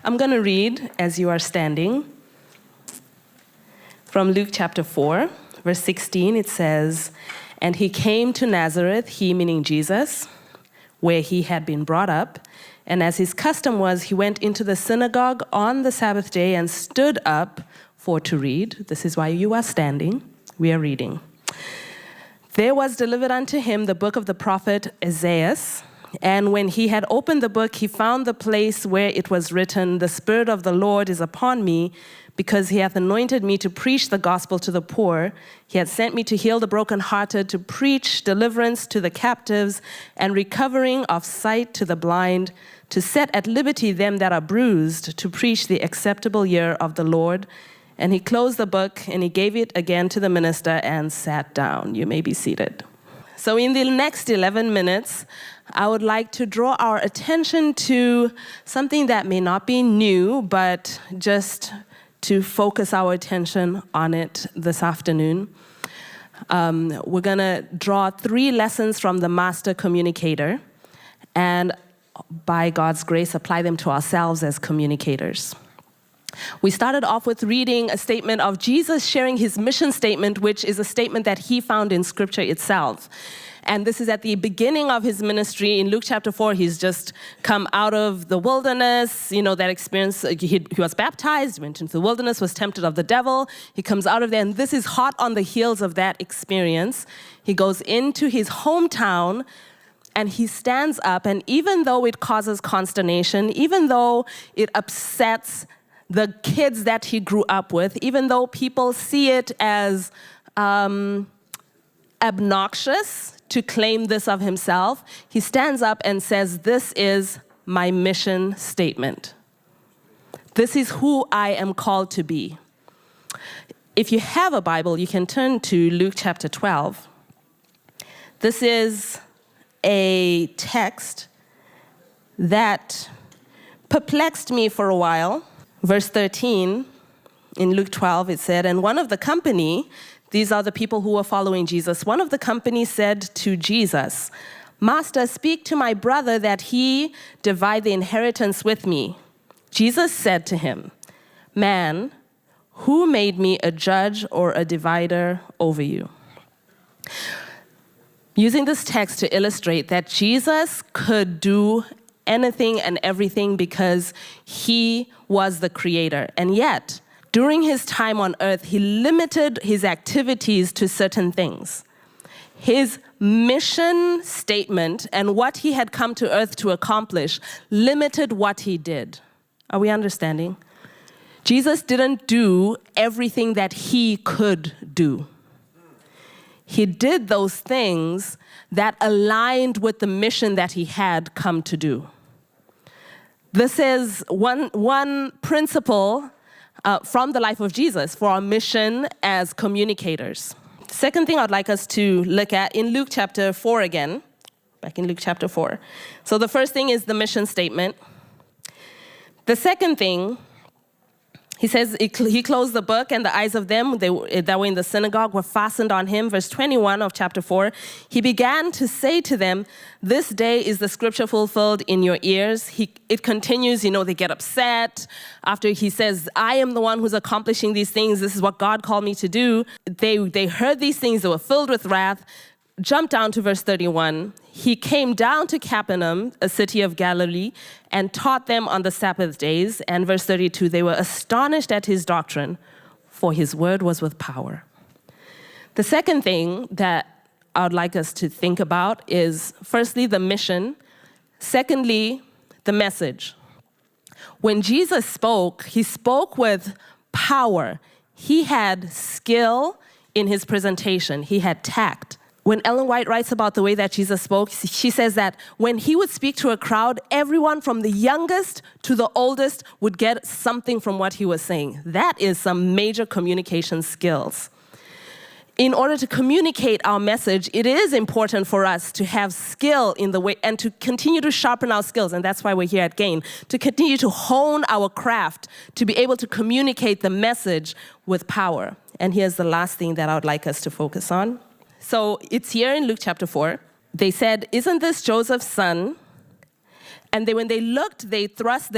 I'm going to read as you are standing from Luke chapter 4, verse 16. It says, "And he came to Nazareth, he meaning Jesus, where he had been brought up. And as his custom was, he went into the synagogue on the Sabbath day and stood up for to read." This is why you are standing. We are reading. "There was delivered unto him the book of the prophet Isaiah. And when he had opened the book, he found the place where it was written, 'The Spirit of the Lord is upon me, because he hath anointed me to preach the gospel to the poor. He hath sent me to heal the brokenhearted, to preach deliverance to the captives, and recovering of sight to the blind, to set at liberty them that are bruised, to preach the acceptable year of the Lord.' And he closed the book, and he gave it again to the minister and sat down." You may be seated. So in the next 11 minutes, I would like to draw our attention to something that may not be new, but just to focus our attention on it this afternoon. We're going to draw 3 lessons from the master communicator, and by God's grace, apply them to ourselves as communicators. We started off with reading a statement of Jesus sharing his mission statement, which is a statement that he found in Scripture itself. And this is at the beginning of his ministry. In Luke chapter 4, he's just come out of the wilderness, that experience. He was baptized, went into the wilderness, was tempted of the devil. He comes out of there, and this is hot on the heels of that experience. He goes into his hometown, and he stands up, and even though it causes consternation, even though it upsets the kids that he grew up with, even though people see it as obnoxious to claim this of himself, he stands up and says, "This is my mission statement. This is who I am called to be." If you have a Bible, you can turn to Luke chapter 12. This is a text that perplexed me for a while. Verse 13, in Luke 12, it said, "And one of the company," these are the people who were following Jesus, "one of the company said to Jesus, 'Master, speak to my brother that he divide the inheritance with me.' Jesus said to him, 'Man, who made me a judge or a divider over you?'" Using this text to illustrate that Jesus could do anything and everything because he was the creator. And yet, during his time on earth, he limited his activities to certain things. His mission statement and what he had come to earth to accomplish limited what he did. Are we understanding? Jesus didn't do everything that he could do. He did those things that aligned with the mission that he had come to do. This is one principle from the life of Jesus for our mission as communicators. Second thing I'd like us to look at in Luke chapter 4 again, back in Luke chapter 4. So the first thing is the mission statement. The second thing, he says he closed the book, and the eyes of them that were in the synagogue were fastened on him. Verse 21 of chapter 4, he began to say to them, "This day is the scripture fulfilled in your ears." It continues, they get upset. After he says, "I am the one who's accomplishing these things. This is what God called me to do." They heard these things. They were filled with wrath. Jump down to verse 31. He came down to Capernaum, a city of Galilee, and taught them on the Sabbath days. And verse 32, they were astonished at his doctrine, for his word was with power. The second thing that I would like us to think about is, firstly, the mission. Secondly, the message. When Jesus spoke, he spoke with power. He had skill in his presentation. He had tact. When Ellen White writes about the way that Jesus spoke, she says that when he would speak to a crowd, everyone from the youngest to the oldest would get something from what he was saying. That is some major communication skills. In order to communicate our message, it is important for us to have skill in the way and to continue to sharpen our skills. And that's why we're here at Gain, to continue to hone our craft, to be able to communicate the message with power. And here's the last thing that I would like us to focus on. So it's here in Luke chapter 4. They said, "Isn't this Joseph's son? And when they looked, they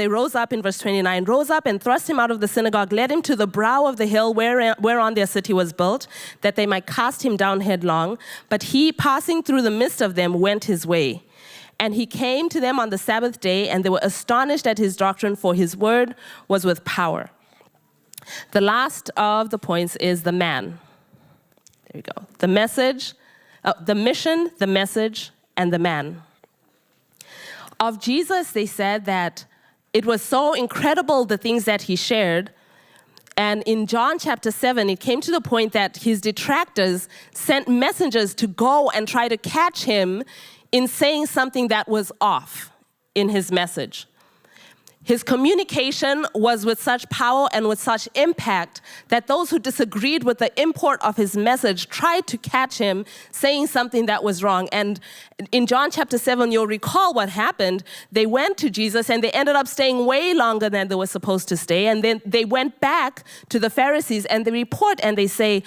rose up in verse 29, rose up and thrust him out of the synagogue, led him to the brow of the hill whereon their city was built, that they might cast him down headlong. But he, passing through the midst of them, went his way. And he came to them on the Sabbath day, and they were astonished at his doctrine, for his word was with power. The last of the points is the man. There we go. The message, the mission, the message, and the man. Of Jesus, they said that it was so incredible, the things that he shared. And in John chapter 7, it came to the point that his detractors sent messengers to go and try to catch him in saying something that was off in his message. His communication was with such power and with such impact that those who disagreed with the import of his message tried to catch him saying something that was wrong. And in John chapter 7, you'll recall what happened. They went to Jesus and they ended up staying way longer than they were supposed to stay. And then they went back to the Pharisees and they report and they say,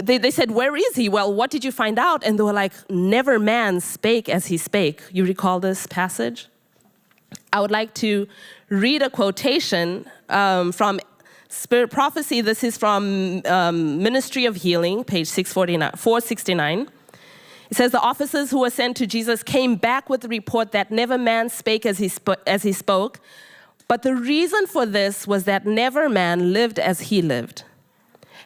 they said, where is he? Well, what did you find out? And they were like, never man spake as he spake. You recall this passage? I would like to read a quotation from Spirit Prophecy. This is from Ministry of Healing, page 469. It says, the officers who were sent to Jesus came back with the report that never man spake as he spoke. But the reason for this was that never man lived as he lived.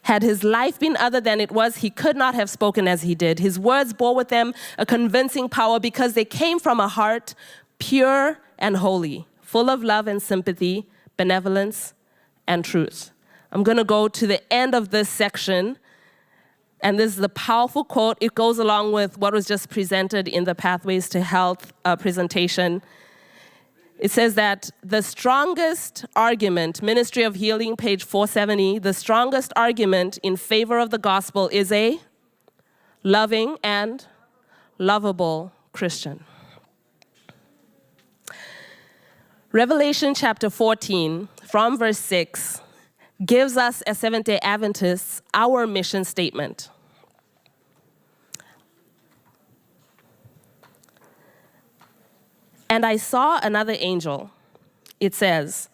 Had his life been other than it was, he could not have spoken as he did. His words bore with them a convincing power because they came from a heart pure and holy, full of love and sympathy, benevolence and truth. I'm going to go to the end of this section, and this is the powerful quote. It goes along with what was just presented in the Pathways to Health presentation. It says that the strongest argument, Ministry of Healing, page 470, the strongest argument in favor of the gospel is a loving and lovable Christian. Revelation chapter 14, from verse 6, gives us as Seventh-day Adventists our mission statement. And I saw another angel, it says,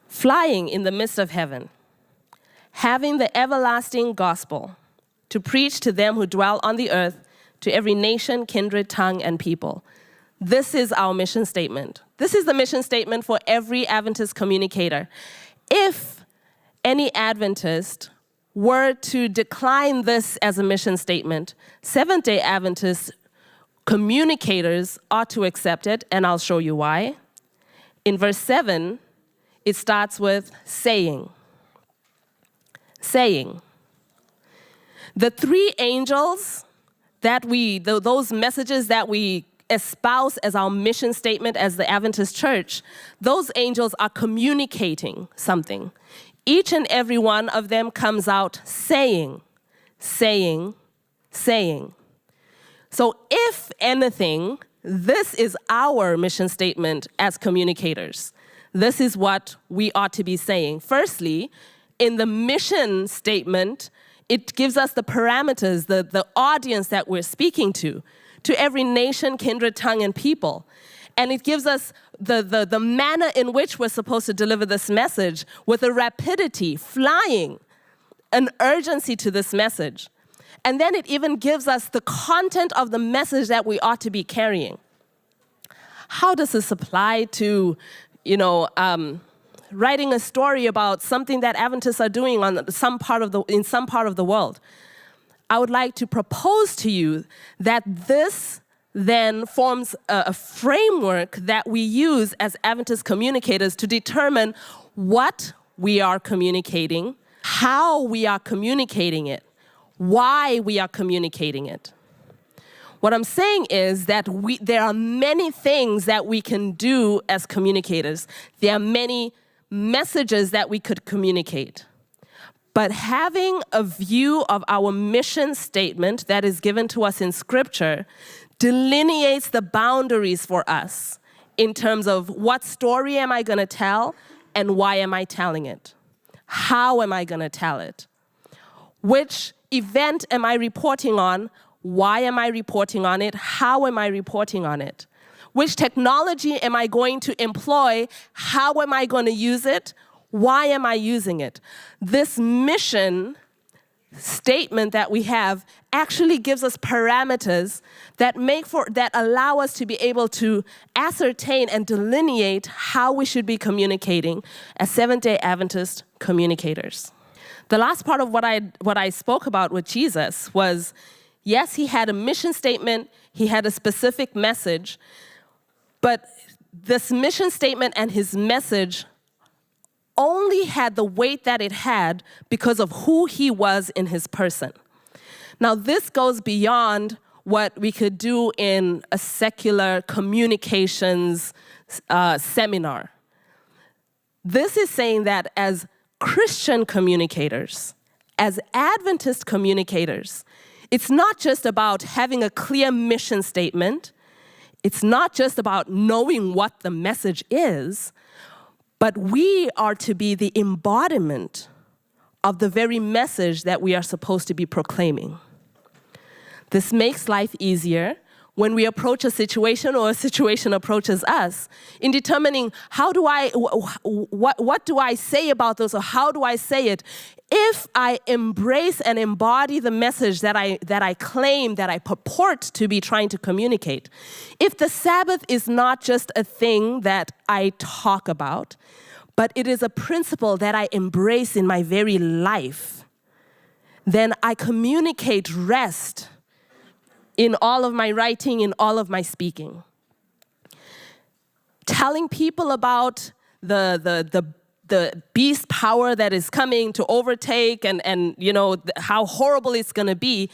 flying in the midst of heaven, having the everlasting gospel to preach to them who dwell on the earth, to every nation, kindred, tongue, and people. This is our mission statement. This is the mission statement for every Adventist communicator. If any Adventist were to decline this as a mission statement, Seventh-day Adventist communicators ought to accept it, and I'll show you why. In verse 7, it starts with saying. Saying. The three angels that those messages that we espouse as our mission statement as the Adventist Church, those angels are communicating something. Each and every one of them comes out saying, saying, saying. So if anything, this is our mission statement as communicators. This is what we ought to be saying. Firstly, in the mission statement, it gives us the parameters, the audience that we're speaking to every nation, kindred, tongue, and people. And it gives us the manner in which we're supposed to deliver this message with a rapidity, flying, an urgency to this message. And then it even gives us the content of the message that we ought to be carrying. How does this apply to, writing a story about something that Adventists are doing in some part of the world? I would like to propose to you that this then forms a framework that we use as Adventist communicators to determine what we are communicating, how we are communicating it, why we are communicating it. What I'm saying is that there are many things that we can do as communicators. There are many messages that we could communicate. But having a view of our mission statement that is given to us in Scripture delineates the boundaries for us in terms of what story am I going to tell and why am I telling it? How am I going to tell it? Which event am I reporting on? Why am I reporting on it? How am I reporting on it? Which technology am I going to employ? How am I going to use it? Why am I using it? This mission statement that we have actually gives us parameters that allow us to be able to ascertain and delineate how we should be communicating as Seventh-day Adventist communicators. The last part of what I spoke about with Jesus was, yes, he had a mission statement, he had a specific message, but this mission statement and his message only had the weight that it had because of who he was in his person. Now, this goes beyond what we could do in a secular communications seminar. This is saying that as Christian communicators, as Adventist communicators, it's not just about having a clear mission statement. It's not just about knowing what the message is, but we are to be the embodiment of the very message that we are supposed to be proclaiming. This makes life easier when we approach a situation or a situation approaches us in determining what do I say about this, or how do I say it. If I embrace and embody the message that I claim, that I purport to be trying to communicate, if the Sabbath is not just a thing that I talk about, but it is a principle that I embrace in my very life, then I communicate rest in all of my writing, in all of my speaking. Telling people about the beast power that is coming to overtake and how horrible it's going to be,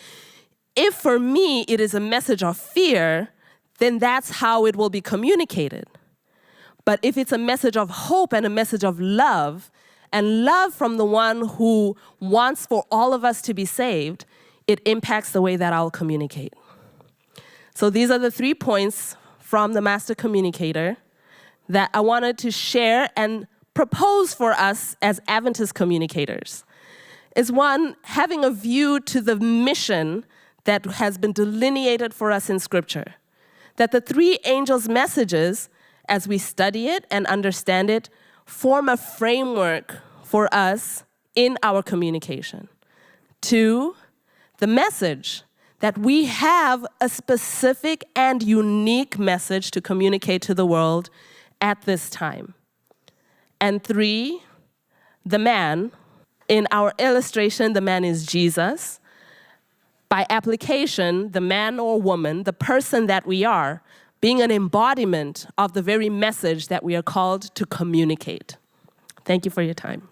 if for me it is a message of fear, then that's how it will be communicated. But if it's a message of hope and a message of love, and love from the one who wants for all of us to be saved, it impacts the way that I'll communicate. So these are the 3 points from the Master Communicator that I wanted to share and propose for us as Adventist communicators. Is one, having a view to the mission that has been delineated for us in Scripture. That the 3 angels' messages, as we study it and understand it, form a framework for us in our communication. 2, the message, that we have a specific and unique message to communicate to the world at this time. And 3, the man. In our illustration, the man is Jesus. By application, the man or woman, the person that we are, being an embodiment of the very message that we are called to communicate. Thank you for your time.